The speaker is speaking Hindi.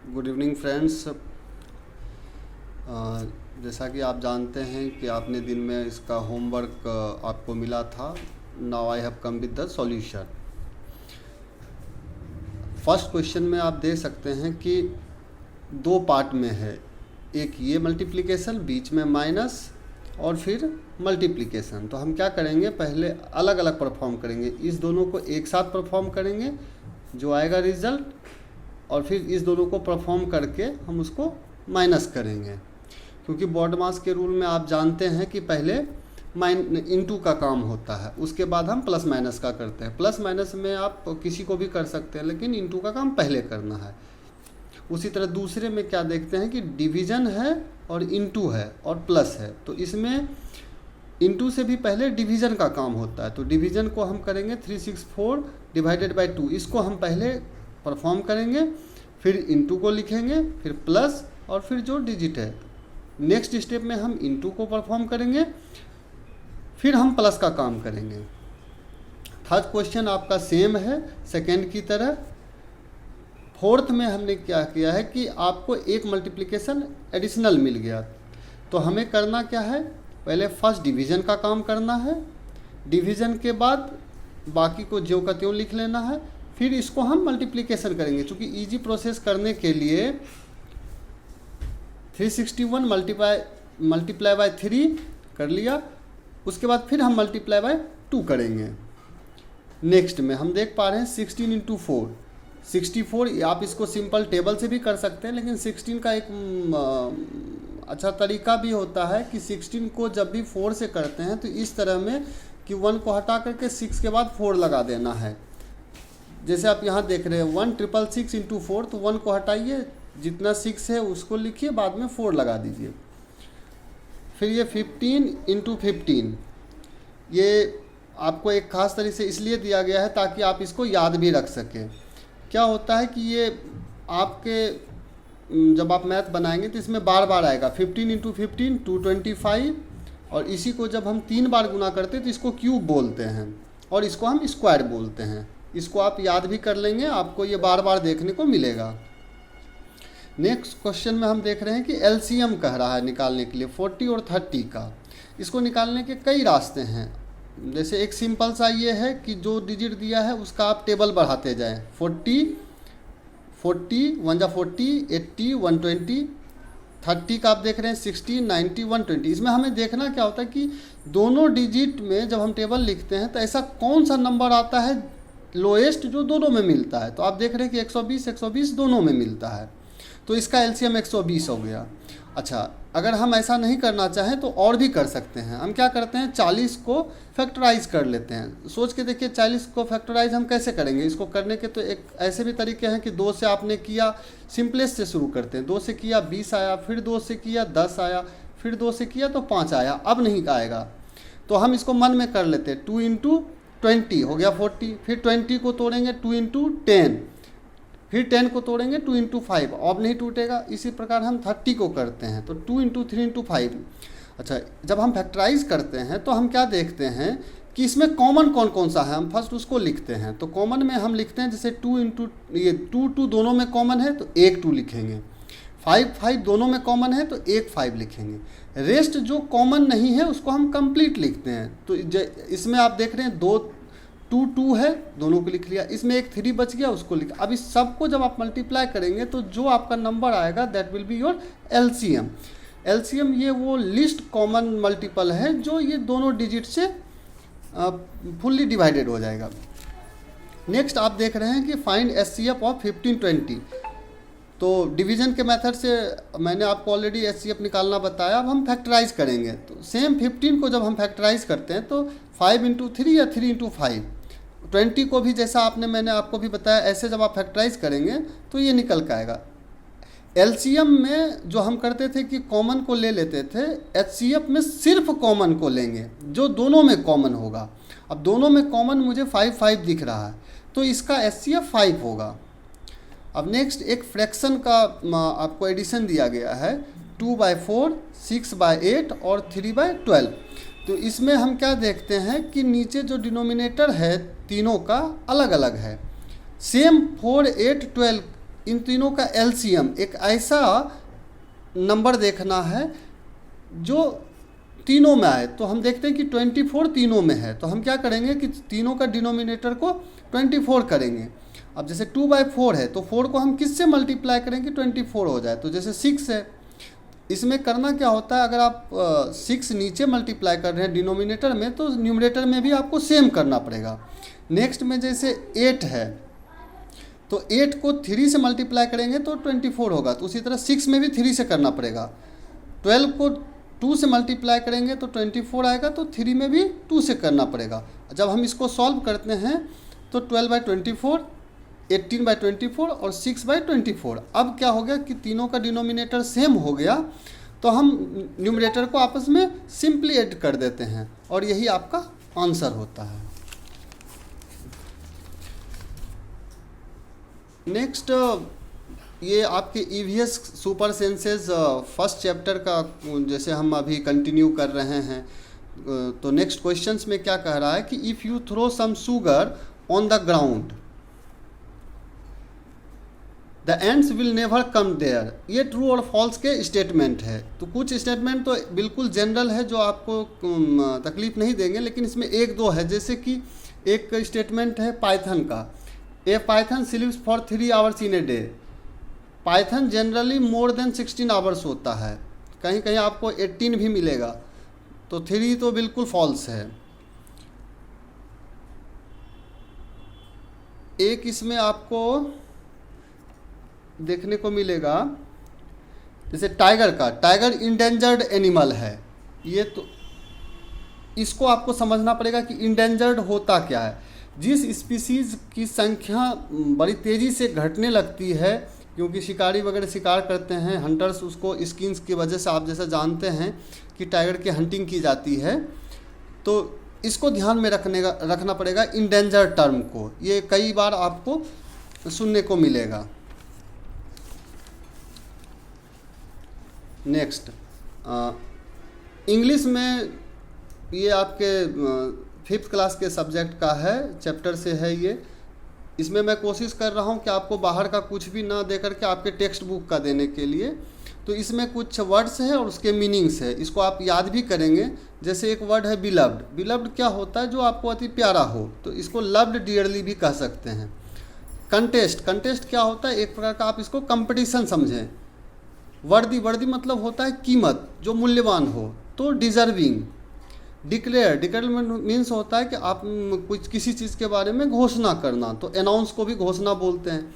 Good evening friends. जैसा कि आप जानते हैं कि आपने दिन में इसका होमवर्क आपको मिला था। Now I have come with the solution. First question में आप देख सकते हैं कि दो पार्ट में है, एक ये मल्टीप्लिकेशन, बीच में माइनस और फिर मल्टीप्लिकेशन। तो हम क्या करेंगे, पहले अलग अलग परफॉर्म करेंगे, इस दोनों को एक साथ परफॉर्म करेंगे जो आएगा रिजल्ट, और फिर इस दोनों को परफॉर्म करके हम उसको माइनस करेंगे। क्योंकि बॉड मास के रूल में आप जानते हैं कि पहले इनटू का काम होता है, उसके बाद हम प्लस माइनस का करते हैं। प्लस माइनस में आप किसी को भी कर सकते हैं, लेकिन इनटू का काम पहले करना है। उसी तरह दूसरे में क्या देखते हैं कि डिवीज़न है और इनटू है और प्लस है, तो इसमें इनटू से भी पहले डिवीज़न का काम होता है। तो डिवीज़न को हम करेंगे 364 डिवाइडेड बाई 2, इसको हम पहले परफॉर्म करेंगे, फिर इनटू को लिखेंगे, फिर प्लस और फिर जो डिजिट है। नेक्स्ट स्टेप में हम इनटू को परफॉर्म करेंगे, फिर हम प्लस का काम करेंगे। थर्ड क्वेश्चन आपका सेम है सेकेंड की तरह। फोर्थ में हमने क्या किया है कि आपको एक मल्टीप्लिकेशन एडिशनल मिल गया, तो हमें करना क्या है, पहले फर्स्ट डिवीज़न का काम करना है, डिवीज़न के बाद बाकी को ज्यों का त्यों लिख लेना है, फिर इसको हम मल्टीप्लिकेशन करेंगे। चूँकि इजी प्रोसेस करने के लिए 361 मल्टीप्लाई बाय 3 कर लिया, उसके बाद फिर हम मल्टीप्लाई बाय 2 करेंगे। नेक्स्ट में हम देख पा रहे हैं 16 इंटू 4 64। आप इसको सिंपल टेबल से भी कर सकते हैं, लेकिन 16 का एक अच्छा तरीका भी होता है कि 16 को जब भी 4 से करते हैं तो इस तरह में कि 1 को हटा करके 6 के बाद 4 लगा देना है। जैसे आप यहाँ देख रहे हैं 1,666 इंटू 4, तो 1 को हटाइए, जितना 6 है उसको लिखिए, बाद में 4 लगा दीजिए। फिर ये 15 इंटू 15, ये आपको एक ख़ास तरीके से इसलिए दिया गया है ताकि आप इसको याद भी रख सकें। क्या होता है कि ये आपके जब आप मैथ बनाएंगे तो इसमें बार बार आएगा 15 इंटू 15 225, और इसी को जब हम 3 बार गुना करते हैं तो इसको क्यूब बोलते हैं और इसको हम स्क्वायर बोलते हैं। इसको आप याद भी कर लेंगे, आपको ये बार बार देखने को मिलेगा। नेक्स्ट क्वेश्चन में हम देख रहे हैं कि एलसीएम कह रहा है निकालने के लिए 40 और 30 का। इसको निकालने के कई रास्ते हैं। जैसे एक सिंपल सा ये है कि जो डिजिट दिया है उसका आप टेबल बढ़ाते जाएं। 40 1 जा 40, 80 120, 30 का आप देख रहे हैं 60 90 120। इसमें हमें देखना क्या होता है कि दोनों डिजिट में जब हम टेबल लिखते हैं तो ऐसा कौन सा नंबर आता है लोएस्ट जो दोनों में मिलता है। तो आप देख रहे हैं कि 120 दोनों में मिलता है, तो इसका एलसीएम 120 हो गया। अच्छा, अगर हम ऐसा नहीं करना चाहें तो और भी कर सकते हैं। हम क्या करते हैं, 40 को फैक्टराइज कर लेते हैं। सोच के देखिए 40 को फैक्टराइज हम कैसे करेंगे। इसको करने के तो एक ऐसे भी तरीके हैं कि 2 से आपने किया, सिंपलेस्ट से शुरू करते हैं। 2 से किया 20 आया, फिर 2 से किया 10 आया, फिर 2 से किया तो 5 आया, अब नहीं आएगा। तो हम इसको मन में कर लेते हैं, 2 इंटू 20 हो गया 40, फिर 20 को तोड़ेंगे 2 इंटू 10, फिर 10 को तोड़ेंगे 2 इंटू 5, अब नहीं टूटेगा। इसी प्रकार हम 30 को करते हैं तो 2 इंटू 3 इंटू 5। अच्छा, जब हम फैक्टराइज करते हैं तो हम क्या देखते हैं कि इसमें कॉमन कौन कौन सा है, हम फर्स्ट उसको लिखते हैं। तो कॉमन में हम लिखते हैं, जैसे 2 इंटू ये 2 दोनों में कॉमन है तो एक 2 लिखेंगे, 5 दोनों में कॉमन है तो एक 5 लिखेंगे। रेस्ट जो कॉमन नहीं है उसको हम कंप्लीट लिखते हैं। तो इसमें आप देख रहे हैं 2 है, दोनों को लिख लिया, इसमें एक 3 बच गया, उसको लिख। अब इस सबको जब आप मल्टीप्लाई करेंगे तो जो आपका नंबर आएगा that will be your LCM. LCM ये वो लिस्ट कॉमन मल्टीपल है जो ये दोनों डिजिट से फुल्ली डिवाइडेड हो जाएगा। नेक्स्ट आप देख रहे हैं कि फाइंड एचसीएफ ऑफ 1520। तो डिवीज़न के मेथड से मैंने आपको ऑलरेडी एचसीएफ निकालना बताया। अब हम फैक्टराइज करेंगे, तो सेम 15 को जब हम फैक्टराइज करते हैं तो 5 इंटू 3 या 3 इंटू 5, 20 को भी जैसा मैंने आपको भी बताया, ऐसे जब आप फैक्टराइज करेंगे तो ये निकल के आएगा। एलसीएम में जो हम करते थे कि कॉमन को ले लेते थे, एचसीएफ में सिर्फ कॉमन को लेंगे जो दोनों में कॉमन होगा। अब दोनों में कॉमन मुझे 5 दिख रहा है, तो इसका एचसीएफ 5 होगा। अब नेक्स्ट एक फ्रैक्शन का आपको एडिशन दिया गया है, 2/4, 6/8 और 3/12। तो इसमें हम क्या देखते हैं कि नीचे जो डिनोमिनेटर है तीनों का अलग अलग है। सेम 4, 8, 12 इन तीनों का एलसीएम, एक ऐसा नंबर देखना है जो तीनों में आए। तो हम देखते हैं कि 24 तीनों में है, तो हम क्या करेंगे कि तीनों का डिनोमिनेटर को 24 करेंगे। अब जैसे 2/4 है तो 4 को हम किससे मल्टीप्लाई करेंगे 24 हो जाए। तो जैसे 6 है, इसमें करना क्या होता है, अगर आप 6 नीचे मल्टीप्लाई कर रहे हैं डिनोमिनेटर में तो न्यूमरेटर में भी आपको सेम करना पड़ेगा। नेक्स्ट में जैसे 8 है तो 8 को 3 से मल्टीप्लाई करेंगे तो 24 होगा, तो उसी तरह 6 में भी 3 से करना पड़ेगा। 12 को 2 से मल्टीप्लाई करेंगे तो 24 आएगा, तो 3 में भी 2 से करना पड़ेगा। जब हम इसको सॉल्व करते हैं तो 12/24, 18/24 और 6/24। अब क्या हो गया कि तीनों का डिनोमिनेटर सेम हो गया, तो हम न्यूमरेटर को आपस में सिंपली ऐड कर देते हैं और यही आपका आंसर होता है। नेक्स्ट ये आपके EVS super senses first chapter का जैसे हम अभी कंटिन्यू कर रहे हैं। तो नेक्स्ट क्वेश्चंस में क्या कह रहा है कि if you throw some sugar on the ground the ants will never come there. ये ट्रू और फॉल्स के स्टेटमेंट है। तो कुछ स्टेटमेंट तो बिल्कुल जनरल है जो आपको तकलीफ नहीं देंगे, लेकिन इसमें एक दो है। जैसे कि एक स्टेटमेंट है पाइथन का, a python sleeps for 3 hours in a day. Python generally more than 16 hours होता है, कहीं कहीं आपको 18 भी मिलेगा, तो 3 तो बिल्कुल फॉल्स है। एक इसमें आपको देखने को मिलेगा जैसे टाइगर का, टाइगर इंडेंजर्ड एनिमल है। ये तो इसको आपको समझना पड़ेगा कि इंडेंजर्ड होता क्या है। जिस स्पीसीज़ की संख्या बड़ी तेज़ी से घटने लगती है, क्योंकि शिकारी वगैरह शिकार करते हैं, हंटर्स उसको स्किन्स की वजह से, आप जैसा जानते हैं कि टाइगर की हंटिंग की जाती है, तो इसको ध्यान में रखना पड़ेगा इंडेंजर टर्म को। ये कई बार आपको सुनने को मिलेगा। नेक्स्ट इंग्लिश में ये आपके 5th क्लास के सब्जेक्ट का है, चैप्टर से है ये। इसमें मैं कोशिश कर रहा हूँ कि आपको बाहर का कुछ भी ना दे करके आपके टेक्स्ट बुक का देने के लिए। तो इसमें कुछ वर्ड्स हैं और उसके मीनिंग्स है, इसको आप याद भी करेंगे। जैसे एक वर्ड है बिलव्ड। बिलव्ड क्या होता है, जो आपको अति प्यारा हो, तो इसको लव्ड डियरली भी कह सकते हैं। कंटेस्ट, कंटेस्ट क्या होता है, एक प्रकार का आप इसको कंपटीशन समझें। वर्दी, वर्दी मतलब होता है कीमत, जो मूल्यवान हो, तो डिजर्विंग। डिक्लेयर, डिक्लेयर मीन्स होता है कि आप कुछ किसी चीज़ के बारे में घोषणा करना, तो अनाउंस को भी घोषणा बोलते हैं।